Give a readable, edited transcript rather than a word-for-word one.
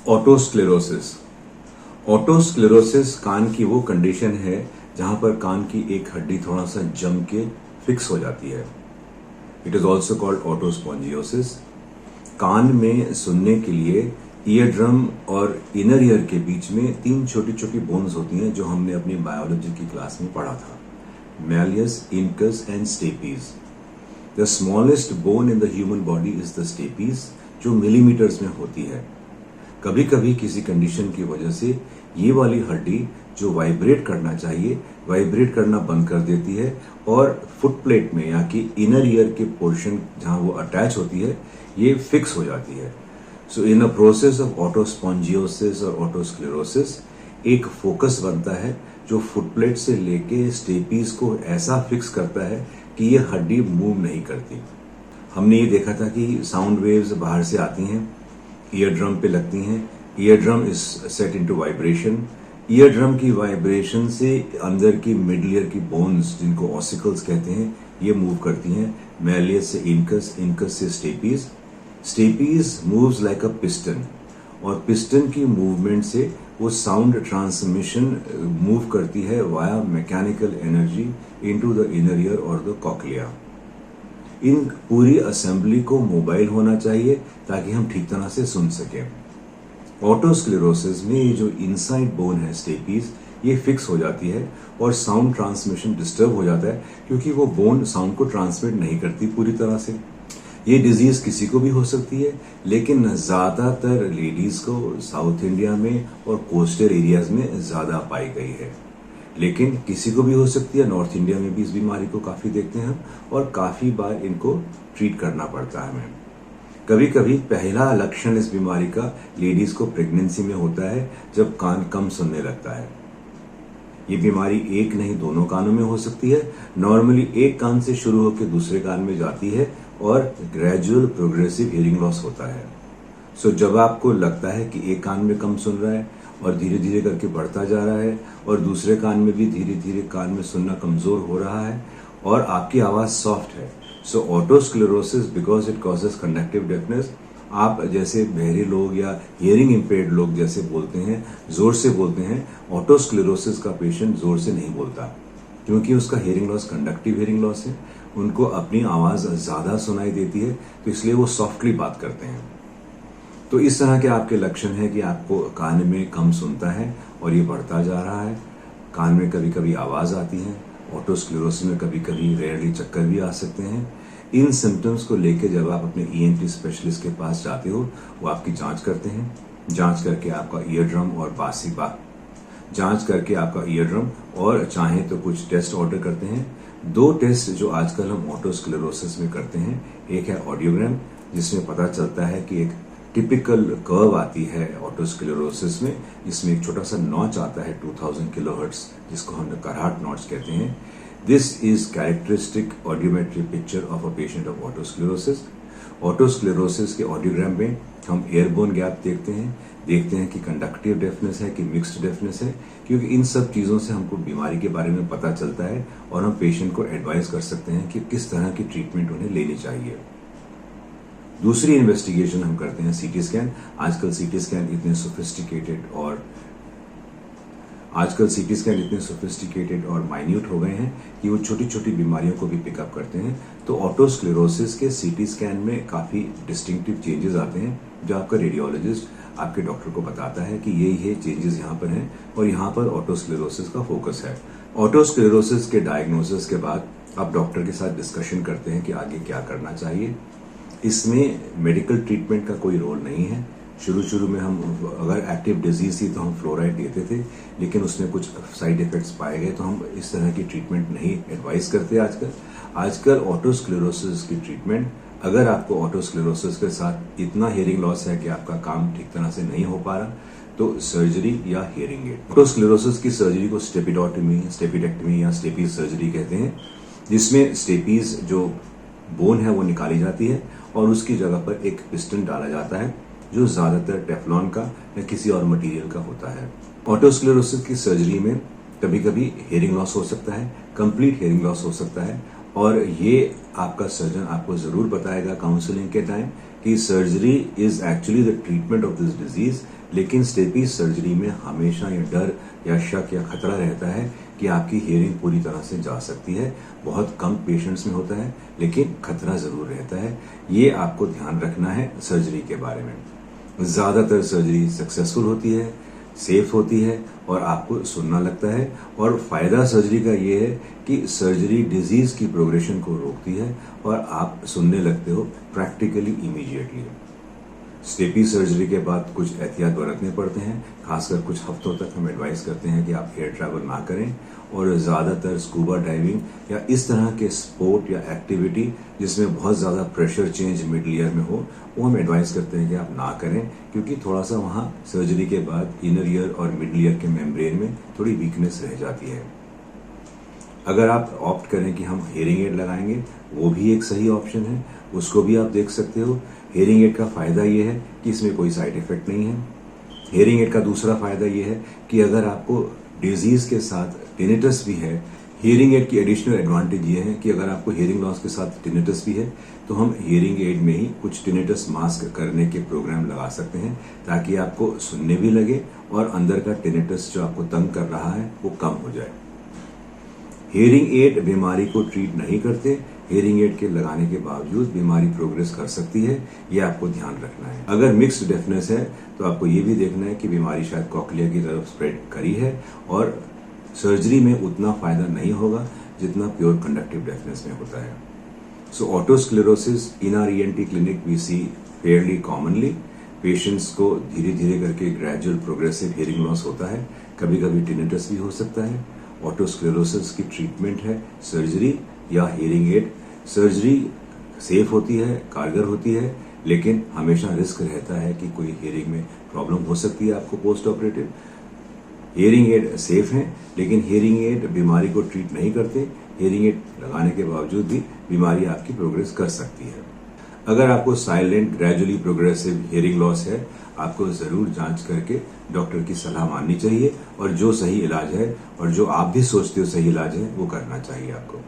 ओटोस्क्लेरोसिस। ओटोस्क्लेरोसिस कान की वो कंडीशन है जहां पर कान की एक हड्डी थोड़ा सा जम के फिक्स हो जाती है। It is also called otospongiosis. कान में सुनने के लिए ईयर ड्रम और इनर ईयर के बीच में 3 छोटी छोटी बोन्स होती हैं जो हमने अपनी बायोलॉजी की क्लास में पढ़ा था, malleus, incus and stapes. The smallest bone in the human body is the stapes, जो मिलीमीटर्स में होती है। कभी कभी किसी कंडीशन की वजह से ये वाली हड्डी जो वाइब्रेट करना चाहिए वाइब्रेट करना बंद कर देती है और फुटप्लेट में या कि इनर ईयर के पोर्शन जहां वो अटैच होती है ये फिक्स हो जाती है। सो इन अ प्रोसेस ऑफ ओटोस्पोंजियोसिस और ओटोस्क्लेरोसिस एक फोकस बनता है जो फुटप्लेट से लेके स्टेपीज को ऐसा फिक्स करता है कि ये हड्डी मूव नहीं करती। हमने ये देखा था कि साउंड वेव्स बाहर से आती हैं, ईयर ड्रम पे लगती हैं, ear drum is set into vibration. Ear drum की वाइब्रेशन से अंदर की मिडल ईयर की बोन्स जिनको ऑसिकल्स कहते हैं ये मूव करती हैं, मैलियस से इंकस, इंकस से stapes. Stapes moves like a piston और पिस्टन की मूवमेंट से वो साउंड ट्रांसमिशन मूव करती है via mechanical energy into the inner ear और द कॉक्लिया। इन पूरी असेंबली को मोबाइल होना चाहिए ताकि हम ठीक तरह से सुन सकें। ओटोस्क्लेरोसिस में ये जो इनसाइड बोन है स्टेपीज ये फिक्स हो जाती है और साउंड ट्रांसमिशन डिस्टर्ब हो जाता है क्योंकि वो बोन साउंड को ट्रांसमिट नहीं करती पूरी तरह से। ये डिजीज किसी को भी हो सकती है लेकिन ज्यादातर लेडीज को साउथ इंडिया में और कोस्टल एरियाज में ज्यादा पाई गई है, लेकिन किसी को भी हो सकती है। नॉर्थ इंडिया में भी इस बीमारी को काफी देखते हैं हम और काफी बार इनको ट्रीट करना पड़ता है हमें। कभी कभी पहला लक्षण इस बीमारी का लेडीज को प्रेगनेंसी में होता है जब कान कम सुनने लगता है। ये बीमारी एक नहीं दोनों कानों में हो सकती है। नॉर्मली एक कान से शुरू होकर दूसरे कान में जाती है और ग्रेजुअल प्रोग्रेसिव हियरिंग लॉस होता है। सो जब आपको लगता है कि एक कान में कम सुन रहा है और धीरे धीरे करके बढ़ता जा रहा है और दूसरे कान में भी धीरे धीरे कान में सुनना कमजोर हो रहा है और आपकी आवाज सॉफ्ट है, so otosclerosis because it causes conductive deafness. आप जैसे बहरे लोग या हियरिंग इम्पेयर्ड लोग जैसे बोलते हैं, जोर से बोलते हैं, ओटोस्क्लेरोसिस का पेशेंट जोर से नहीं बोलता क्योंकि उसका hearing loss conductive hearing loss है। उनको अपनी आवाज ज्यादा सुनाई देती है तो इसलिए वो सॉफ्टली बात करते हैं। तो इस तरह के आपके लक्षण है कि आपको कान में कम सुनता है और ये बढ़ता जा रहा है। कान में कभी कभी आवाज आती है। ओटोस्क्लेरोसिस में कभी कभी रेयरली चक्कर भी आ सकते हैं। इन सिम्टम्स को लेकर जब आप अपने ईएनटी स्पेशलिस्ट के पास जाते हो वो आपकी जांच करते हैं। जांच करके आपका ईयर ड्रम और जांच करके आपका ईयर ड्रम और चाहे तो कुछ टेस्ट ऑर्डर करते हैं। 2 टेस्ट जो आजकल हम ओटोस्क्लेरोसिस में करते हैं, एक है ऑडियोग्राम जिसमें पता चलता है कि एक टिपिकल कर्व आती है ओटोस्क्लेरोसिस में, जिसमें एक छोटा सा नॉच आता है 2000 किलोहर्ट्ज जिसको हम कराहट नॉच कहते हैं। This is characteristic audiometry picture of a patient of otosclerosis. Otosclerosis के ऑडियोग्राम में हम एयरबोन गैप देखते हैं कि कंडक्टिव डेफनेस है कि मिक्स्ड डेफनेस है, क्योंकि इन सब चीजों से हमको बीमारी के बारे में पता चलता है और हम पेशेंट को एडवाइस कर सकते हैं कि किस तरह की ट्रीटमेंट उन्हें लेनी चाहिए। दूसरी इन्वेस्टिगेशन हम करते हैं सीटी स्कैन। आजकल सीटी स्कैन इतने सोफिस्टिकेटेड और माइन्यूट हो गए हैं कि वो छोटी छोटी बीमारियों को भी पिकअप करते हैं। तो ओटोस्क्लेरोसिस के सीटी स्कैन में काफी डिस्टिंक्टिव चेंजेस आते हैं जो आपका रेडियोलॉजिस्ट आपके डॉक्टर को बताता है कि ये चेंजेस यहाँ पर हैं और यहाँ पर ओटोस्क्लेरोसिस का फोकस है। ओटोस्क्लेरोसिस के डायग्नोसिस के बाद आप डॉक्टर के साथ डिस्कशन करते हैं कि आगे क्या करना चाहिए। इसमें मेडिकल ट्रीटमेंट का कोई रोल नहीं है। शुरू में हम अगर एक्टिव डिजीज थी तो हम फ्लोराइड देते थे, लेकिन उसमें कुछ साइड इफेक्ट्स पाए गए तो हम इस तरह की ट्रीटमेंट नहीं एडवाइस करते। आजकल ओटोस्क्लेरोसिस की ट्रीटमेंट, अगर आपको ओटोस्क्लेरोसिस के साथ इतना हियरिंग लॉस है कि आपका काम ठीक तरह से नहीं हो पा रहा तो सर्जरी या हियरिंग एड। ओटोस्क्लेरोसिस की सर्जरी को स्टेपेडोटमी, स्टेपेडेक्टोमी या स्टेपीज सर्जरी कहते हैं, जिसमें स्टेपीज जो बोन है वो निकाली जाती है और उसकी जगह पर एक पिस्टन डाला जाता है जो ज्यादातर टेफ्लॉन का या किसी और मटेरियल का होता है। ओटोस्क्लेरोसिस की सर्जरी में कभी कभी हियरिंग लॉस हो सकता है, कंप्लीट हियरिंग लॉस हो सकता है और ये आपका सर्जन आपको जरूर बताएगा काउंसलिंग के टाइम कि surgery is actually the treatment of this disease लेकिन स्टेपीज सर्जरी में हमेशा ये डर या शक या खतरा रहता है कि आपकी हियरिंग पूरी तरह से जा सकती है। बहुत कम पेशेंट्स में होता है, लेकिन खतरा जरूर रहता है। ये आपको ध्यान रखना है सर्जरी के बारे में। ज्यादातर सर्जरी सक्सेसफुल होती है, सेफ होती है और आपको सुनना लगता है। और फायदा सर्जरी का ये है कि सर्जरी डिजीज की प्रोग्रेशन को रोकती है और आप सुनने लगते हो प्रैक्टिकली इमीडिएटली। स्टेपीज सर्जरी के बाद कुछ एहतियात बरतने पड़ते हैं। खासकर कुछ हफ्तों तक हम एडवाइस करते हैं कि आप एयर ट्रैवल ना करें और ज्यादातर स्कूबा डाइविंग या इस तरह के स्पोर्ट या एक्टिविटी जिसमें बहुत ज्यादा प्रेशर चेंज मिडल ईयर में हो, वो हम एडवाइस करते हैं कि आप ना करें, क्योंकि थोड़ा सा वहां सर्जरी के बाद इनर ईयर और मिडल ईयर के मेम्ब्रेन में थोड़ी वीकनेस रह जाती है। अगर आप ऑप्ट करें कि हम हियरिंग एड लगाएंगे, वो भी एक सही ऑप्शन है, उसको भी आप देख सकते हो। हियरिंग एड का फायदा ये है कि इसमें कोई साइड इफेक्ट नहीं है। हियरिंग एड का दूसरा फायदा ये है कि अगर आपको डिजीज के साथ टिनिटस भी है, हियरिंग एड की एडिशनल एडवांटेज ये है कि अगर आपको हियरिंग लॉस के साथ टिनिटस भी है तो हम हियरिंग एड में ही कुछ टिनिटस मास्क करने के प्रोग्राम लगा सकते हैं, ताकि आपको सुनने भी लगे और अंदर का टिनिटस जो आपको तंग कर रहा है वो कम हो जाए। हियरिंग एड बीमारी को ट्रीट नहीं करते। हियरिंग एड के लगाने के बावजूद बीमारी प्रोग्रेस कर सकती है, ये आपको ध्यान रखना है। अगर मिक्स्ड डेफनेस है तो आपको ये भी देखना है कि बीमारी शायद कॉक्लिया की तरफ स्प्रेड करी है और सर्जरी में उतना फायदा नहीं होगा जितना प्योर कंडक्टिव डेफनेस में होता है। So otosclerosis in our ENT clinic we see fairly commonly. Patients को धीरे धीरे करके ग्रेजुअल प्रोग्रेसिव हियरिंग लॉस होता है, कभी कभी टिनिटस भी हो सकता है। ऑटोस्क्लेरोसिस की ट्रीटमेंट है सर्जरी या हियरिंग एड। सर्जरी सेफ होती है, कारगर होती है, लेकिन हमेशा रिस्क रहता है कि कोई हियरिंग में प्रॉब्लम हो सकती है आपको post operative. Hearing aid safe है, लेकिन हियरिंग एड बीमारी को ट्रीट नहीं करते। हियरिंग एड लगाने के बावजूद भी बीमारी आपकी प्रोग्रेस कर सकती है। अगर आपको silent gradually progressive hearing loss है, आपको जरूर जांच करके डॉक्टर की सलाह माननी चाहिए और जो सही इलाज है और जो आप भी सोचते हो सही इलाज है वो करना चाहिए आपको।